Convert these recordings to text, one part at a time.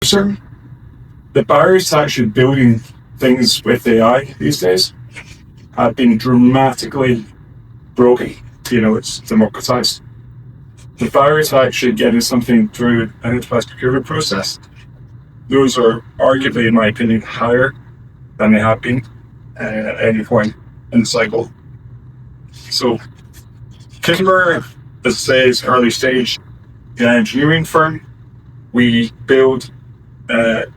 So the barriers to actually building things with AI these days have been dramatically broken. It's democratized. The barriers to actually getting something through an enterprise procurement process, those are arguably, in my opinion, higher than they have been at any point in the cycle. So Kimber, as I say, is an early stage engineering firm. We build,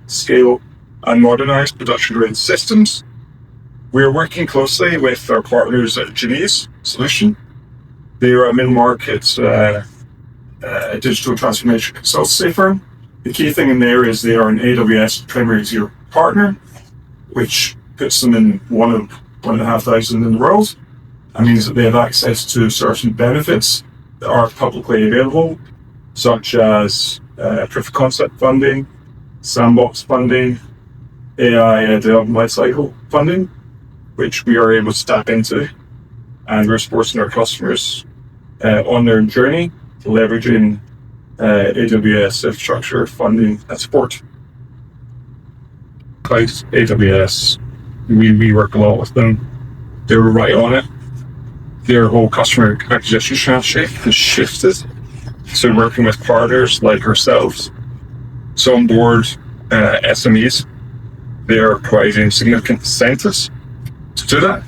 scale, and modernize production-grade systems. We're working closely with our partners at Guinness Solution. They are a mid-market digital transformation consultancy firm. The key thing in there is they are an AWS Premier Tier partner, which puts them in one and a half thousand in the world. That means that they have access to certain benefits that are publicly available, such as proof of concept funding, sandbox funding, AI development lifecycle funding, which we are able to tap into, and we're supporting our customers on their journey, leveraging AWS infrastructure funding and support. Cloud AWS, we work a lot with them. They were right on it. Their whole customer acquisition strategy has shifted. So working with partners like ourselves, so on board SMEs, they are providing significant incentives to do that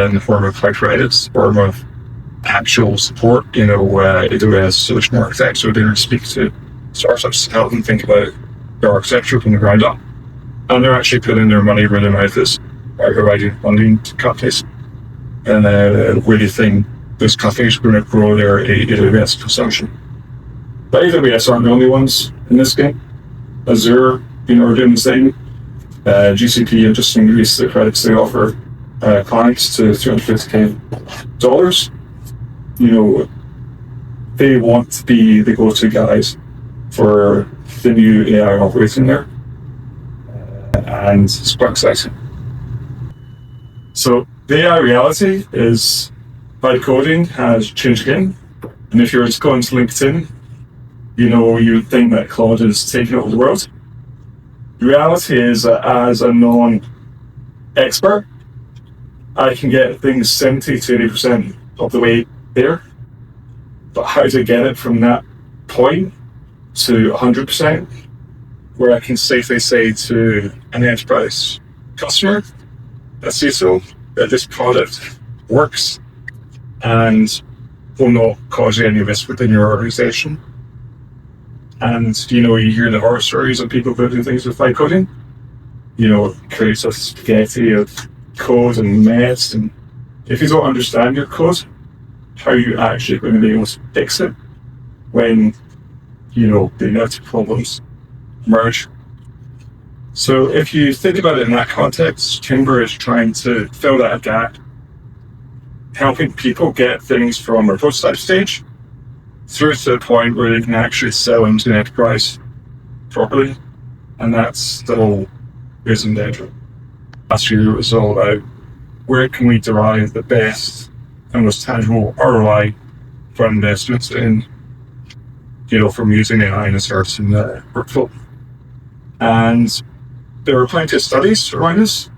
in the form of cloud credits, form of actual support. AWS solution architects, so they speak to startups to help them think about their architecture from the ground up. And they're actually putting their money where their mouth is by providing funding to companies. And really think those companies are going to grow their AWS consumption. But AWS aren't the only ones in this game. Azure, are doing the same. GCP have just increased the credits they offer clients to $350,000. They want to be the go-to guys for the new AI operating there. And it's quite exciting. So the AI reality is vibe coding has changed again. And if you're just going to LinkedIn, you'd think that Claude is taking over the world. The reality is that as a non-expert, I can get things 70 to 80% of the way there. But how to get it from that point to 100%, where I can safely say to an enterprise customer, a CISO, that this product works and will not cause you any risk within your organization. And, you hear the horror stories of people building things with vibe coding. It creates a spaghetti of code and mess. And if you don't understand your code, how are you actually going to be able to fix it when, the inevitable problems emerge? So if you think about it in that context, Kimber is trying to fill that gap, helping people get things from a prototype stage through to the point where they can actually sell into an enterprise properly. And that's the whole reason that last year was all about where can we derive the best and most tangible ROI for investments in, from using AI in a certain workflow. And there are plenty of studies around this.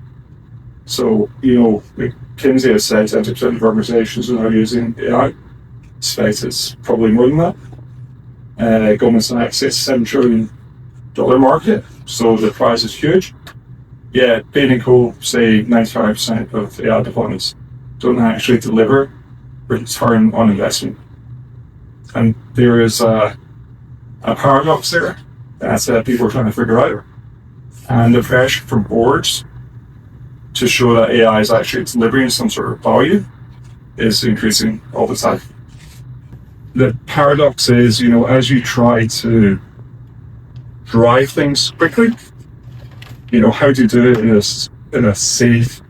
So, McKinsey has said 70% of organizations are now using AI. Space it's probably more than that. Goldman Sachs is $7 trillion market, so the prize is huge. Yeah, Bain and Co. say 95% of AI deployments don't actually deliver return on investment. And there is a paradox there that people are trying to figure out. And the pressure from boards to show that AI is actually delivering some sort of value is increasing all the time. The paradox is, as you try to drive things quickly, how do you do it in a safe,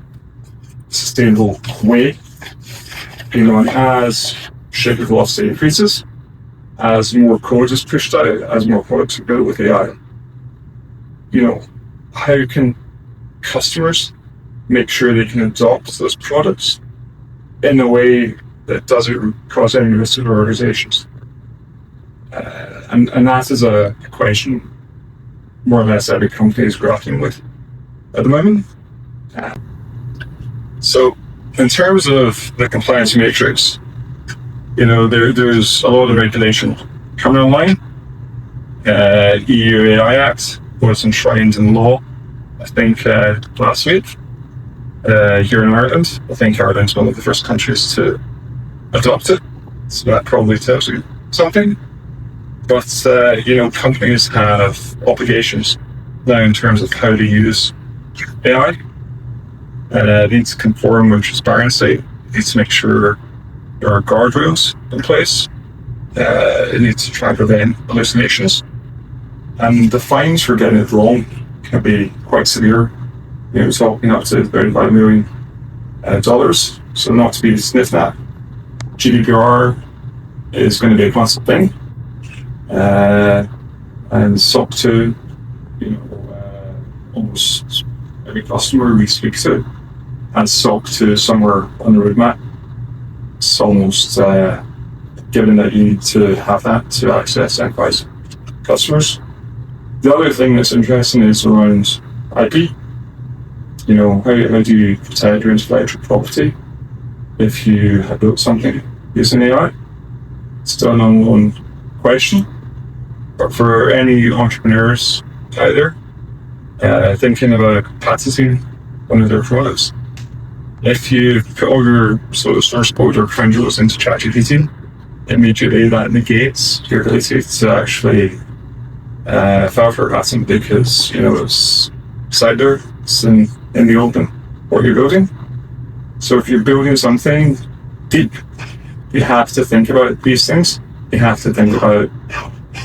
sustainable way? And as shipping velocity increases, as more code is pushed out, as more products are built with AI, how can customers make sure they can adopt those products in a way that doesn't cause any risk to their organizations? And that is a question more or less every company is grappling with at the moment. So in terms of the compliance matrix, there's a lot of regulation coming online. EU AI Act was enshrined in law, I think, last week here in Ireland. I think Ireland's one of the first countries to adopt it, so that probably tells you something. But companies have obligations now in terms of how to use AI. It needs to conform with transparency. It needs to make sure there are guardrails in place. It needs to try to prevent hallucinations. And the fines for getting it wrong can be quite severe. Talking up to $35 million. So not to be sniffed at. GDPR is going to be a constant thing. And SOC 2, almost every customer we speak to has SOC 2 somewhere on the roadmap. It's almost given that you need to have that to access enterprise customers. The other thing that's interesting is around IP. How do you protect your intellectual property if you have built something using AI? It's still an unknown question. But for any entrepreneurs out there thinking about patenting one of their products, if you put all your source code or credentials into ChatGPT, immediately that negates your ability to actually file for a patent, because it's out there, it's in the open what you're building. So if you're building something deep, you have to think about these things. You have to think about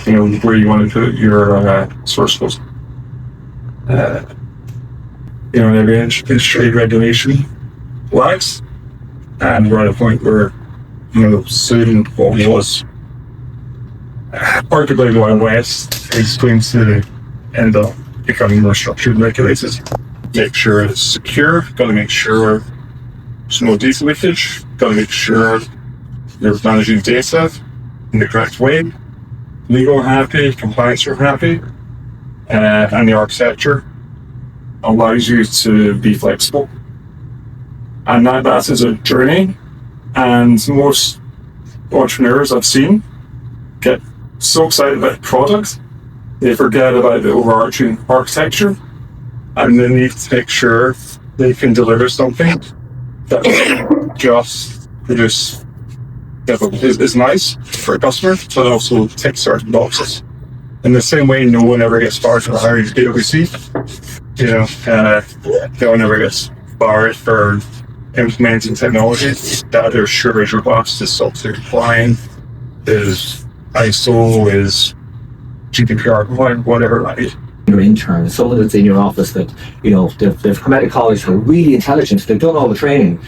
where you want to put your source code. Every industry regulation lags, and we're at a point where soon what was arguably the Wild West is going to end up becoming more structured and regulated. Make sure it's secure, got to make sure there's no data leakage, got to make sure you're managing data in the correct way, legal are happy, compliance are happy, and the architecture allows you to be flexible. And that is a journey, and most entrepreneurs I've seen get so excited about the product, they forget about the overarching architecture, and they need to make sure they can deliver something that just is nice for a customer, but also ticks certain boxes. In the same way, no one ever gets fired for hiring PwC. No one ever gets fired for implementing technology that they're sure is robust, is SOC 2 compliant, is ISO, is GDPR compliant, whatever that is. Your intern, someone that's in your office that they've come out of college, they're really intelligent, they've done all the training,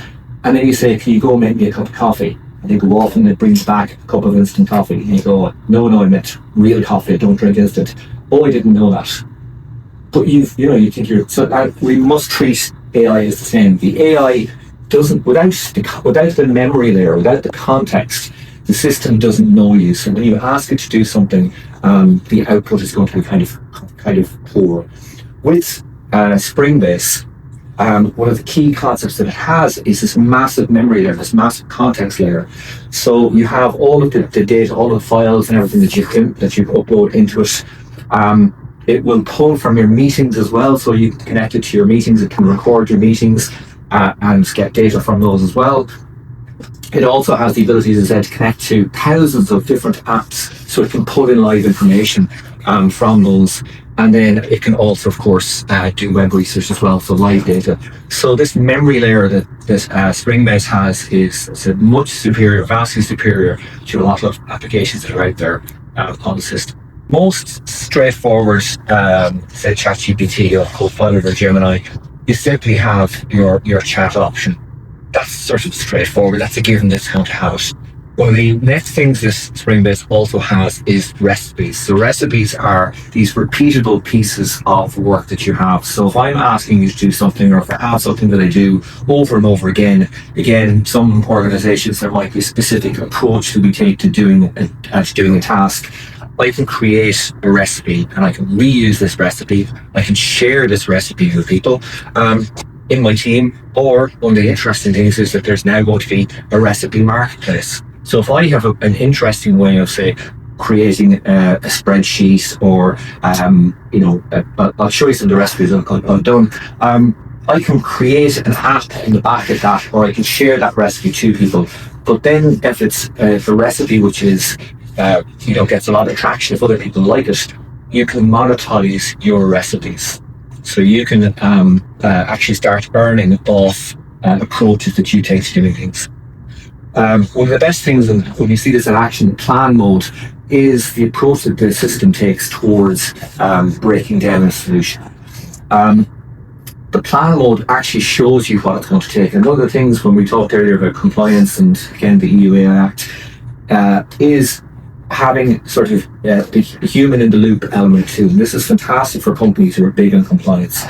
and then you say, can you go make me a cup of coffee? And they go off and it brings back a cup of instant coffee, and you go, no, I meant real coffee, I don't drink instant. Oh, I didn't know that. But you think so we must treat AI as the same. The AI doesn't, without the memory layer, without the context, the system doesn't know you. So when you ask it to do something, the output is going to be kind of poor. With Springbase, one of the key concepts that it has is this massive memory layer, this massive context layer. So you have all of the data, all of the files and everything that you upload into it. It will pull from your meetings as well, so you can connect it to your meetings. It can record your meetings and get data from those as well. It also has the ability, as I said, to connect to thousands of different apps, so it can pull in live information from those. And then it can also, of course, do web research as well, so live data. So this memory layer that Springbase has is much superior, vastly superior to a lot of applications that are out there on the system. Most straightforward, say ChatGPT or Copilot or Gemini, you simply have your chat option. That's sort of straightforward. That's a given that's going to have it. One of the next things this Springbase also has is recipes. So recipes are these repeatable pieces of work that you have. So if I'm asking you to do something, or if I have something that I do over and over again, some organizations, there might be a specific approach that we take to doing a task. I can create a recipe and I can reuse this recipe. I can share this recipe with people in my team. Or one of the interesting things is that there's now going to be a recipe marketplace. So if I have an interesting way of, say, creating a spreadsheet, or I'll show you some of the recipes I've done. I can create an app in the back of that, or I can share that recipe to people. But then if it's a recipe which is gets a lot of traction, if other people like it, you can monetize your recipes. So you can actually start earning off approaches that you take to doing things. One of the best things when you see this in action, plan mode, is the approach that the system takes towards breaking down a solution. The plan mode actually shows you what it's going to take. And one of the things when we talked earlier about compliance and again the EU AI Act is having sort of the human in the loop element too. And this is fantastic for companies who are big on compliance.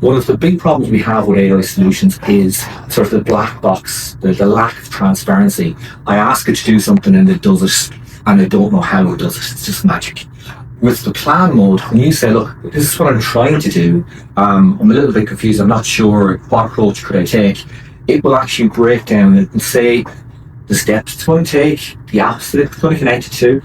One of the big problems we have with AI solutions is sort of the black box, the lack of transparency. I ask it to do something and it does it, and I don't know how it does it. It's just magic. With the plan mode, when you say, look, this is what I'm trying to do, I'm a little bit confused, I'm not sure what approach could I take, it will actually break down and say the steps it's going to take, the apps that it's going to connect it to.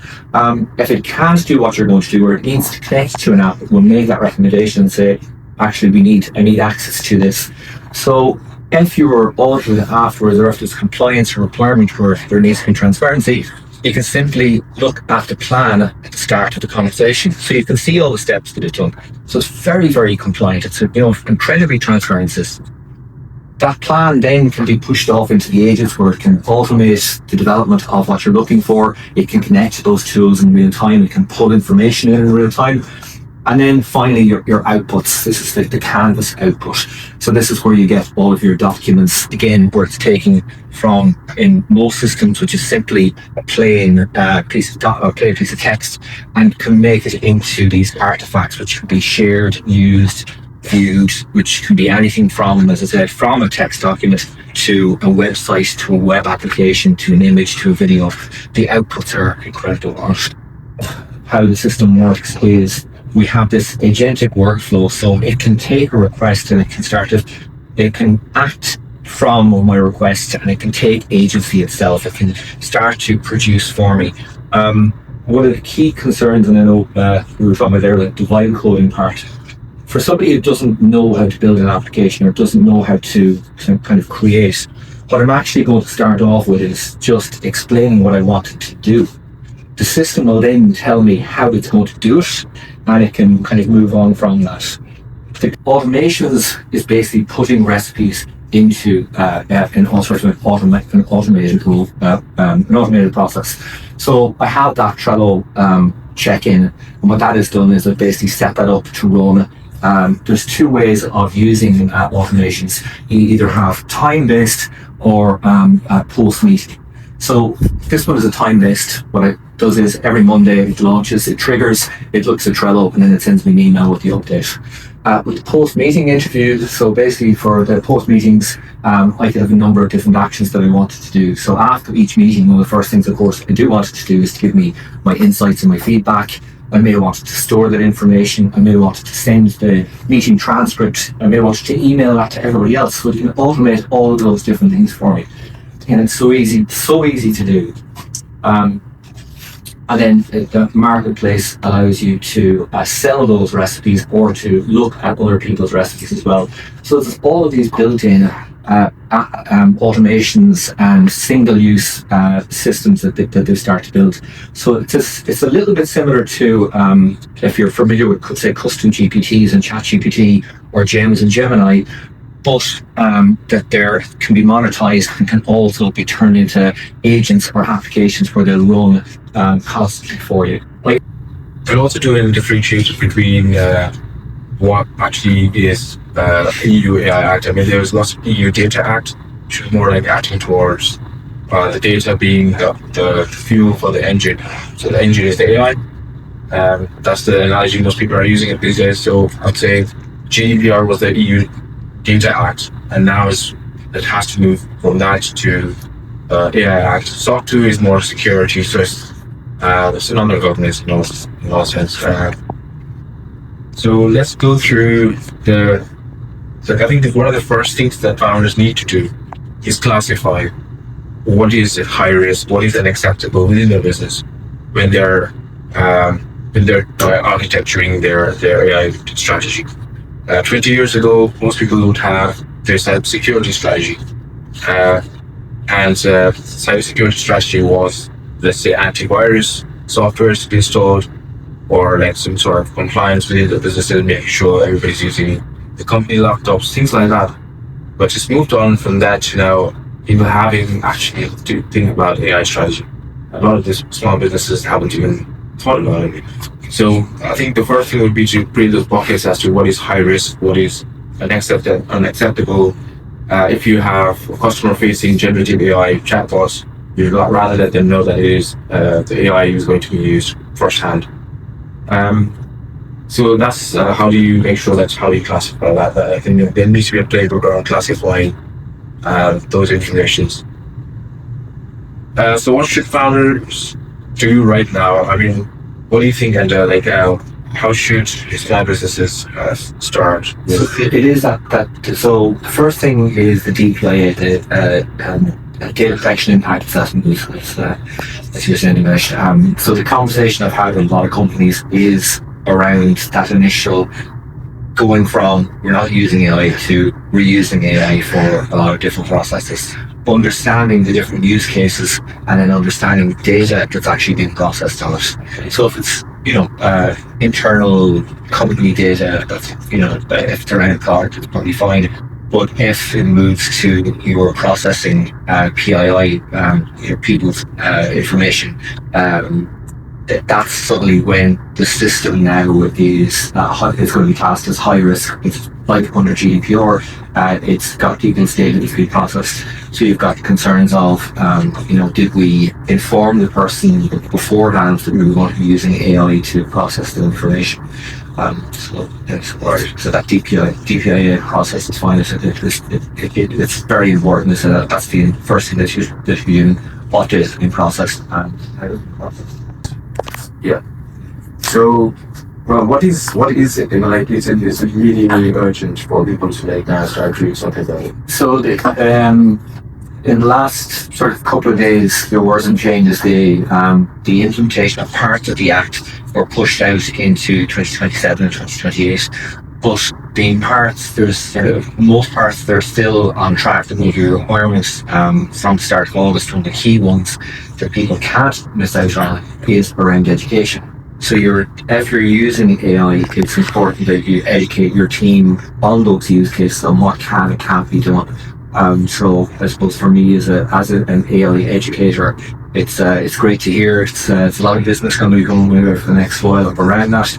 If it can't do what you're going to do, or it needs to connect to an app, it will make that recommendation and say, actually, I need access to this. So if you're audited afterwards, or if there's compliance or requirement where there needs to be transparency, you can simply look at the plan at the start of the conversation. So you can see all the steps that it's done. So it's very, very compliant. It's an incredibly transparent system. That plan then can be pushed off into the agents where it can automate the development of what you're looking for. It can connect to those tools in real time. It can pull information in real time. And then finally, your outputs. This is the Canvas output. So this is where you get all of your documents, again, where it's taking from, in most systems, which is simply a plain piece of text, and can make it into these artifacts, which can be shared, used, viewed, which can be anything from, as I said, from a text document to a website, to a web application, to an image, to a video. The outputs are incredible. How the system works is we have this agentic workflow, so it can take a request and it can act from my request, and it can take agency itself. It can start to produce for me. One of the key concerns, and I know we were talking about there, like the vibe coding part. For somebody who doesn't know how to build an application or doesn't know how to kind of create, what I'm actually going to start off with is just explaining what I want it to do. The system will then tell me how it's going to do it, and it can kind of move on from that. The automations is basically putting recipes into an automated process. So I have that Trello check-in, and what that has done is I've basically set that up to run. There's two ways of using automations. You either have time-based or post-meeting. So this one is a time-based. What it does is every Monday it launches, it triggers, it looks at Trello, and then it sends me an email with the update. With the post-meeting interviews, so basically for the post-meetings, I can have a number of different actions that I wanted to do. So after each meeting, one of the first things, of course, I do want it to do is to give me my insights and my feedback. I may want to store that information. I may want to send the meeting transcript. I may want to email that to everybody else. So it can automate all of those different things for me. And it's so easy to do. And then the marketplace allows you to sell those recipes or to look at other people's recipes as well. So there's all of these built-in automations and single-use systems that they start to build. So it's a little bit similar to if you're familiar with, say, custom GPTs and ChatGPT or GEMS and Gemini, but that there can be monetized and can also be turned into agents or applications where they'll run constantly for you. And also doing differentiation between what actually is EU AI Act. I mean, there's lots of EU Data Act, which is more like acting towards the data being the fuel for the engine. So the engine is the AI. That's the analogy most people are using it these days. So I'd say GDPR was the EU Data Act, and now it has to move from that to AI Act. SOC 2 is more security, so it's It's another governance in all sense. So let's go through I think that one of the first things that founders need to do is classify what is high risk, what is unacceptable within their business when they're architecturing their AI strategy. 20 years ago, most people would have their cybersecurity strategy. And cybersecurity strategy was, let's say, antivirus software to be installed, or like some sort of compliance within the business, making sure everybody's using the company laptops, things like that. But it's moved on from that to now people having actually to think about AI strategy. A lot of these small businesses haven't even thought about it. So I think the first thing would be to create those buckets as to what is high risk, what is unacceptable. If you have customer-facing generative AI chatbots, you'd rather let them know that it is the AI is going to be used firsthand. So that's how do you make sure that's how you classify that. I think there needs to be a playbook around classifying those informations. So what should founders do right now? I mean, what do you think, Enda? How should small businesses start? It is that. So the first thing is the DPIA, the data protection impact assessment, as you were saying, Dipeche. So the conversation I've had with a lot of companies is around that initial going from we're not using AI to reusing AI for a lot of different processes, understanding the different use cases, and then understanding the data that's actually being processed on it. So if it's internal company data, that's if it's around a product, it's probably fine. But if it moves to your processing PII, people's information, that's suddenly when the system now is going to be classed as high risk. It's like under GDPR, it's got people's data that's being processed. So you've got concerns of, did we inform the person beforehand that we were going to be using AI to process the information? So that DPIA process is fine. It's very important. That's the first thing that you do. What is being processed and how it's being processed. Yeah. So, well, what is it? Is it really urgent for people to start doing something like that? So in the last sort of couple of days, there were some changes. The implementation of parts of the Act were pushed out into 2027 and 2028. But the parts, most parts, they're still on track to meet your requirements from the start of August. One of the key ones that people can't miss out on is around education. So if you're using AI, it's important that you educate your team on those use cases on what can and can't be done. So I suppose for me as an AI educator, it's great to hear. It's a lot of business going to be going with for the next while around that.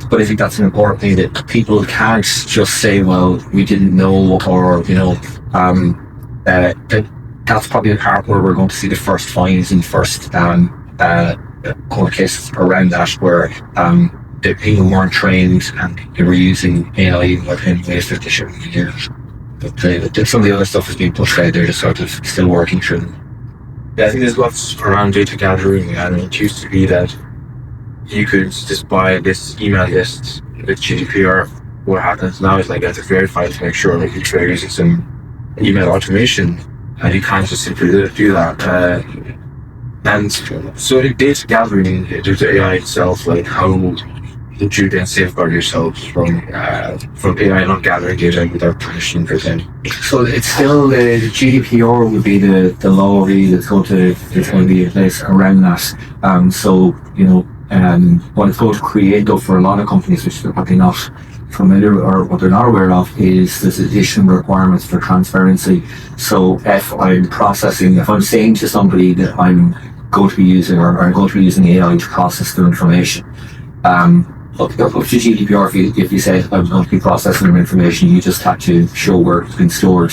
But I think that's an important thing, that people can't just say, well, we didn't know, or that's probably the part where we're going to see the first fines and first court cases around that, where the people weren't trained and they were using AI in ways that they shouldn't be used. But some of the other stuff is being pushed out there, just sort of still working through. Yeah, I think there's lots around data gathering, and it used to be that you could just buy this email list with GDPR. What happens now is you have to verify to make sure that you're using some email automation, and you can't just simply do that. And so the data gathering, the AI itself, how would you then safeguard yourself from AI not gathering data without permission, for example? So it's still the GDPR would be the law really that's going to be in place around that. What it's going to create though for a lot of companies, which they're probably not familiar or what they're not aware of, is there's additional requirements for transparency. So if I'm saying to somebody that I'm going to be using or I'm going to be using AI to process their information, up to GDPR, if you said I'm going to be processing their information, you just have to show where it's been stored.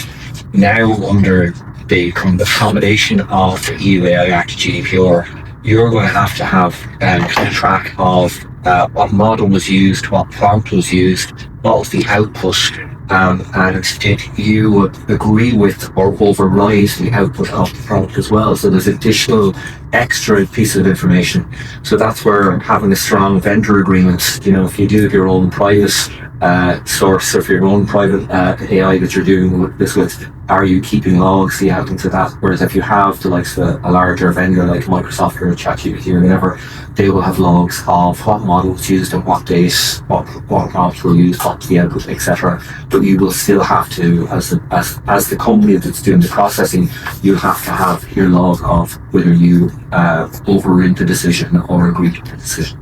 Now, under the combination of the EU AI Act GDPR, you're going to have track of what model was used, what prompt was used, what was the output, and you agree with or override the output of the product as well. So there's additional extra pieces of information. So that's where having a strong vendor agreement, if you do your own private source or for your own private AI that you're doing this with, are you keeping logs? Do you have into that? Whereas if you have the likes of a larger vendor like Microsoft or ChatGPT or whatever, they will have logs of what model was used and what date, what prompts were used, what the output, etc. But you will still have to, as the company that's doing the processing, you'll have to have your log of whether you overruled the decision or agreed to the decision.